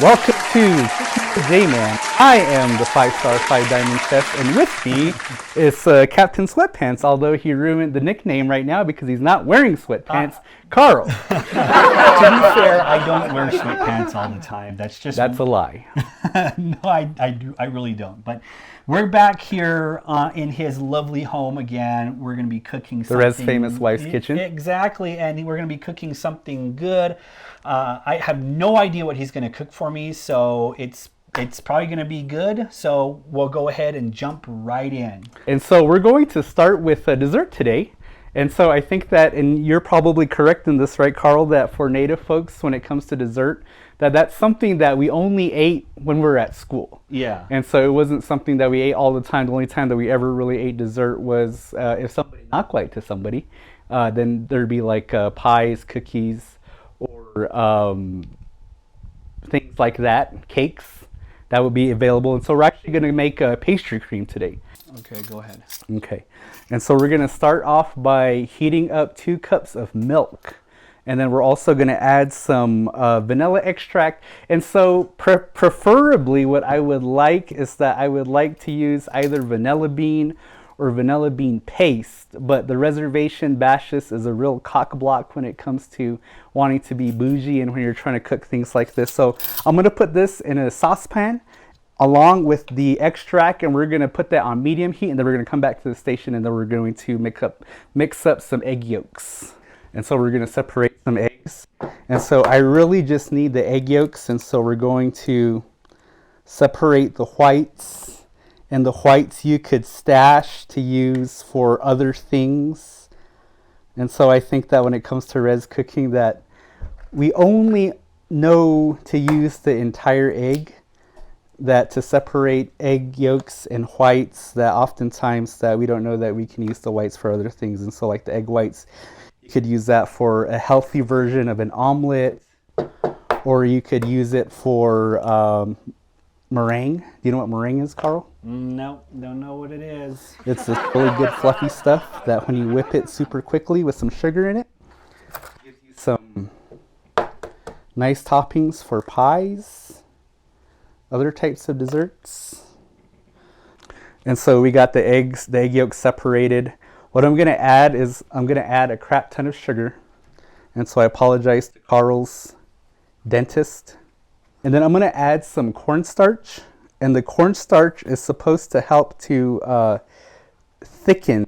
Welcome to J-Man. I am the 5-star 5-diamond chef, and with me is Captain Sweatpants, although he ruined the nickname right now because he's not wearing sweatpants. Carl. To be fair, I don't wear sweatpants all the time. That's a lie. No, I do. I really don't. But we're back here in his lovely home again. We're going to be cooking something. The Rez Famous Wife's Kitchen. Exactly, and we're going to be cooking something good. I have no idea what he's going to cook for me, so it's probably going to be good. So we'll go ahead and jump right in. And so we're going to start with a dessert today. And so I think that, and you're probably correct in this, right, Carl, that for Native folks, when it comes to dessert, that's something that we only ate when we were at school. Yeah. And so it wasn't something that we ate all the time. The only time that we ever really ate dessert was if somebody knocked light to somebody, then there'd be like pies, cookies, or things like that, cakes that would be available. And so we're actually going to make a pastry cream today. Okay, go ahead. Okay, and so we're going to start off by heating up 2 cups of milk. And then we're also going to add some vanilla extract. And so preferably what I would like is that I would like to use either vanilla bean or vanilla bean paste. But the reservation Bashis is a real cock block when it comes to wanting to be bougie and when you're trying to cook things like this. So I'm going to put this in a saucepan along with the extract, and we're going to put that on medium heat, and then we're going to come back to the station, and then we're going to mix up some egg yolks. And so we're going to separate some eggs. And so I really just need the egg yolks, and so we're going to separate the whites, and the whites you could stash to use for other things. And so I think that when it comes to res cooking, that we only know to use the entire egg, that to separate egg yolks and whites, that oftentimes that we don't know that we can use the whites for other things. And so like the egg whites, you could use that for a healthy version of an omelet, or you could use it for meringue. Do you know what meringue is, Carl? No, don't know what it is. It's this really good fluffy stuff that when you whip it super quickly with some sugar in it, gives you some nice toppings for pies, other types of desserts. And so we got the egg yolks separated. What I'm going to add is I'm going to add a crap ton of sugar. And so I apologize to Carl's dentist. And then I'm going to add some cornstarch. And the cornstarch is supposed to help to thicken.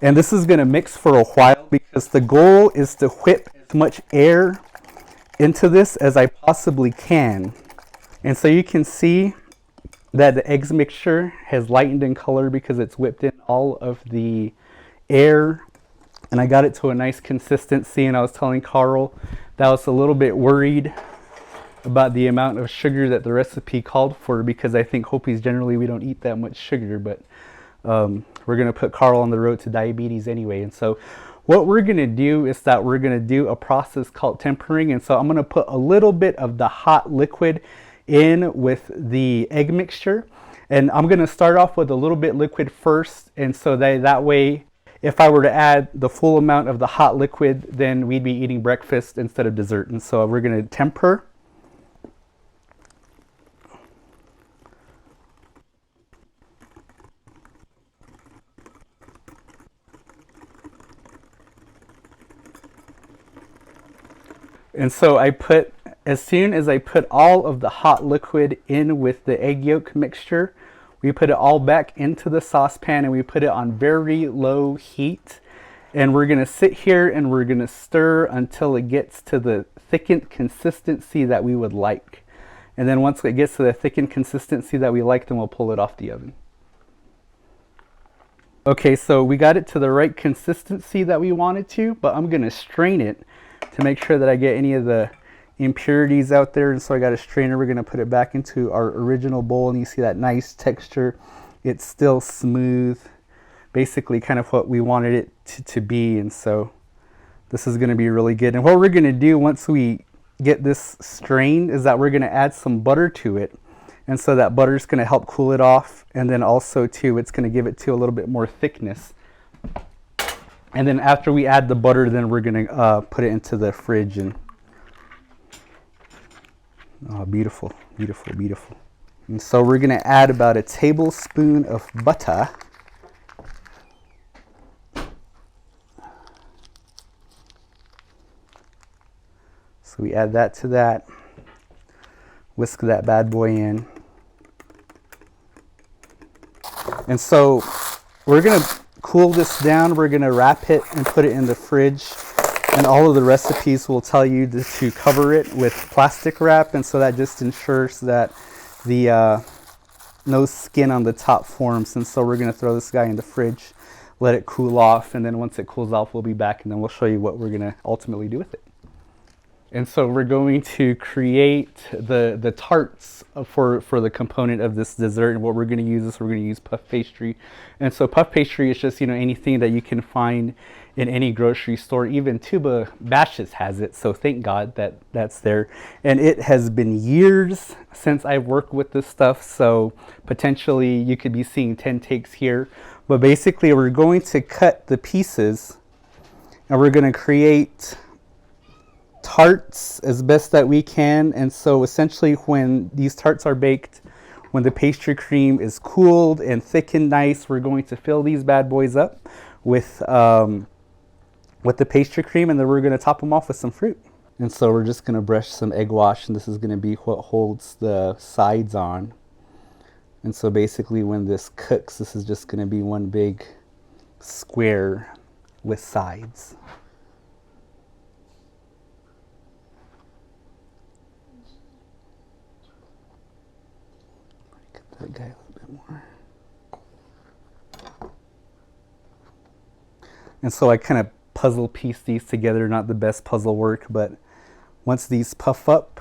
And this is going to mix for a while because the goal is to whip as much air into this as I possibly can. And so you can see that the eggs mixture has lightened in color because it's whipped in all of the air, and I got it to a nice consistency. And I was telling Carl that I was a little bit worried about the amount of sugar that the recipe called for, because I think Hopis generally we don't eat that much sugar, but we're going to put Carl on the road to diabetes anyway. And so what we're going to do is that we're going to do a process called tempering. And so I'm going to put a little bit of the hot liquid in with the egg mixture. And I'm going to start off with a little bit liquid first. And so that way, if I were to add the full amount of the hot liquid, then we'd be eating breakfast instead of dessert. And so we're going to temper. And so as soon as I put all of the hot liquid in with the egg yolk mixture, we put it all back into the saucepan and we put it on very low heat. And we're going to sit here and we're going to stir until it gets to the thickened consistency that we would like. And then once it gets to the thickened consistency that we like, then we'll pull it off the oven. Okay, so we got it to the right consistency that we wanted to, but I'm going to strain it to make sure that I get any of the impurities out there. And so I got a strainer. We're going to put it back into our original bowl, and you see that nice texture. It's still smooth, basically kind of what we wanted it to be. And so this is going to be really good. And what we're going to do once we get this strained is that we're going to add some butter to it. And so that butter is going to help cool it off. And then also too, it's going to give it to a little bit more thickness. And then after we add the butter, then we're gonna put it into the fridge. And oh, beautiful, beautiful, beautiful. And so we're gonna add about a tablespoon of butter. So we add that to that. Whisk that bad boy in. And so we're gonna cool this down. We're gonna wrap it and put it in the fridge. And all of the recipes will tell you to cover it with plastic wrap. And so that just ensures that the no skin on the top forms. And so we're gonna throw this guy in the fridge, let it cool off. And then once it cools off, we'll be back and then we'll show you what we're gonna ultimately do with it. And so we're going to create the tarts for the component of this dessert. And what we're going to use is we're going to use puff pastry. And so puff pastry is just, anything that you can find in any grocery store. Even Tuba Bashes has it. So thank God that that's there. And it has been years since I've worked with this stuff. So potentially you could be seeing 10 takes here. But basically we're going to cut the pieces and we're going to create tarts as best that we can. And so essentially when these tarts are baked, when the pastry cream is cooled and thick and nice, we're going to fill these bad boys up with the pastry cream, and then we're going to top them off with some fruit. And so we're just going to brush some egg wash, and this is going to be what holds the sides on. And so basically when this cooks, this is just going to be one big square with sides. That guy a little bit more. And so I kind of puzzle piece these together, not the best puzzle work, but once these puff up,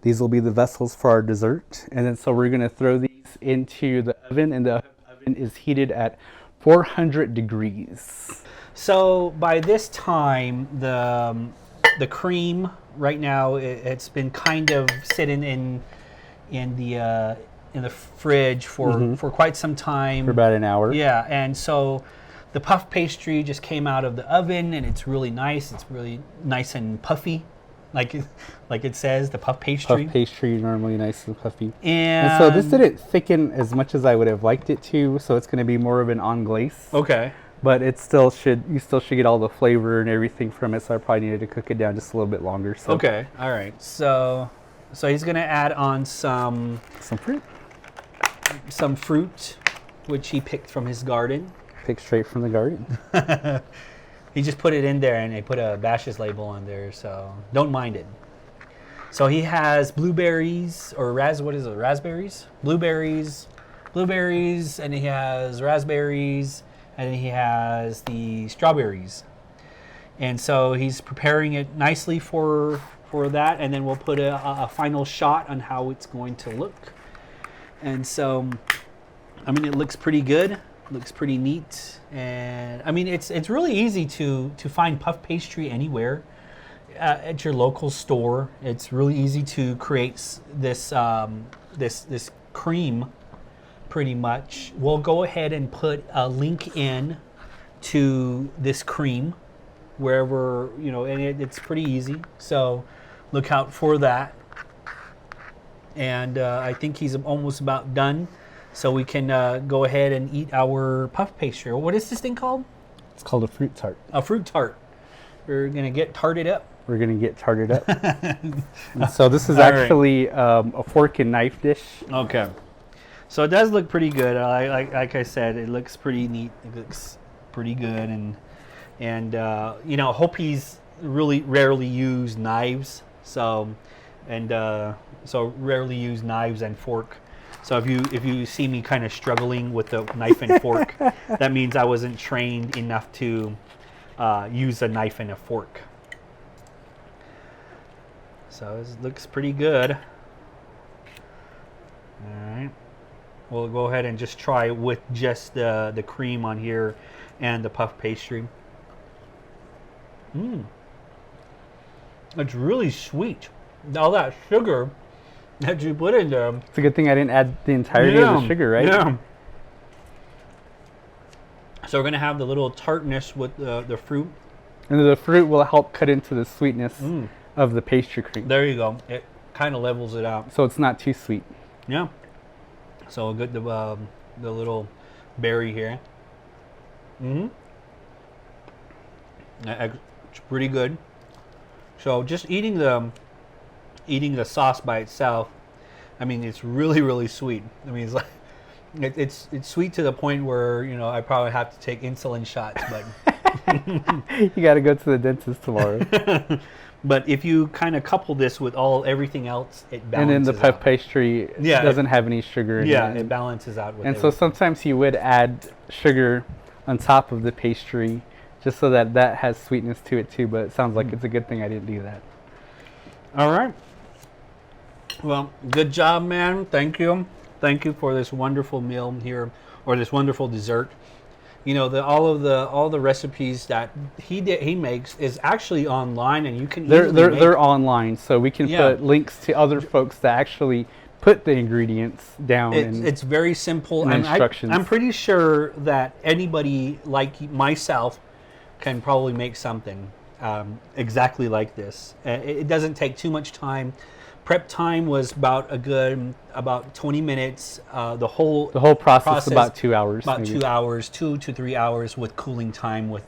these will be the vessels for our dessert. And then so we're going to throw these into the oven, and the oven is heated at 400 degrees. So by this time, the cream right now, it's been kind of sitting in the fridge for quite some time. For about an hour. Yeah, and so the puff pastry just came out of the oven, and it's really nice. It's really nice and puffy, like it says, the puff pastry. Puff pastry normally nice and puffy. And so this didn't thicken as much as I would have liked it to, so it's going to be more of an anglaise. Okay. But you still should get all the flavor and everything from it, so I probably needed to cook it down just a little bit longer. So. Okay, all right. So he's going to add on some fruit. Some fruit, which he picked from his garden. Picked straight from the garden. He just put it in there, and they put a Bash's label on there, so don't mind it. So he has blueberries, or raspberries? Blueberries, and he has raspberries, and then he has the strawberries. And so he's preparing it nicely for that, and then we'll put a final shot on how it's going to look. And so, I mean, it looks pretty good. Looks pretty neat. And I mean, it's really easy to find puff pastry anywhere at your local store. It's really easy to create this cream, pretty much. We'll go ahead and put a link in to this cream wherever, and it's pretty easy. So look out for that. And I think he's almost about done. So we can go ahead and eat our puff pastry. What is this thing called? It's called a fruit tart. A fruit tart. We're going to get tarted up. We're going to get tarted up. So this is actually a fork and knife dish. Okay. So it does look pretty good. Like I said, it looks pretty neat. It looks pretty good. And hope he's really rarely used knives. So rarely use knives and fork. So if you see me kind of struggling with the knife and fork, that means I wasn't trained enough to use a knife and a fork. So it looks pretty good. All right. We'll go ahead and just try with just the cream on here and the puff pastry. It's really sweet. All that sugar that you put in there. It's a good thing I didn't add the entirety of the sugar, right? Yeah. So we're gonna have the little tartness with the fruit. And the fruit will help cut into the sweetness Mm. of the pastry cream. There you go. It kind of levels it out. So it's not too sweet. Yeah. So good the little berry here. Mm-hmm. It's pretty good. So just eating the sauce by itself, I mean, it's really, really sweet. I mean, it's like it's sweet to the point where, you know, I probably have to take insulin shots, but You got to go to the dentist tomorrow. but if you kind of couple this with everything else, it balances And then the puff out. pastry Yeah, doesn't have any sugar in Yeah, it. it balances out with And so everything. sometimes you would add sugar on top of the pastry just so that that has sweetness to it too, but it sounds like it's a good thing I didn't do that. All right. Well, good job, man. Thank you. Thank you for this wonderful meal here, or this wonderful dessert. You know, all the recipes that he makes is actually online, and you can They're online, so we can Yeah. put links to other folks that actually put the ingredients down. It's very simple. and And instructions. I'm pretty sure that anybody like myself can probably make something exactly like this. It doesn't take too much time. Prep time was about 20 minutes. The whole process is about 2 hours. about maybe. 2 hours, 2 to 3 hours with cooling time with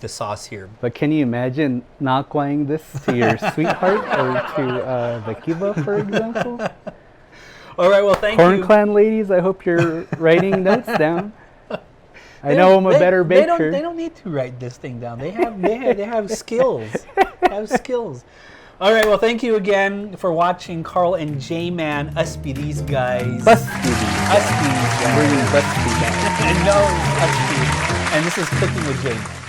the sauce here. But can you imagine not going this to your sweetheart or to the Kiva, for example? All right, well, thank Corn you. Clan ladies, I hope you're writing notes down. I know I'm a better baker. They don't need to write this thing down. They have skills. They have skills. All right. Well, thank you again for watching Carl and J-Man. Us be these guys. Us be these Us be these guys. Bringing us be guys. And no, us be. And this is Cooking with J-Man.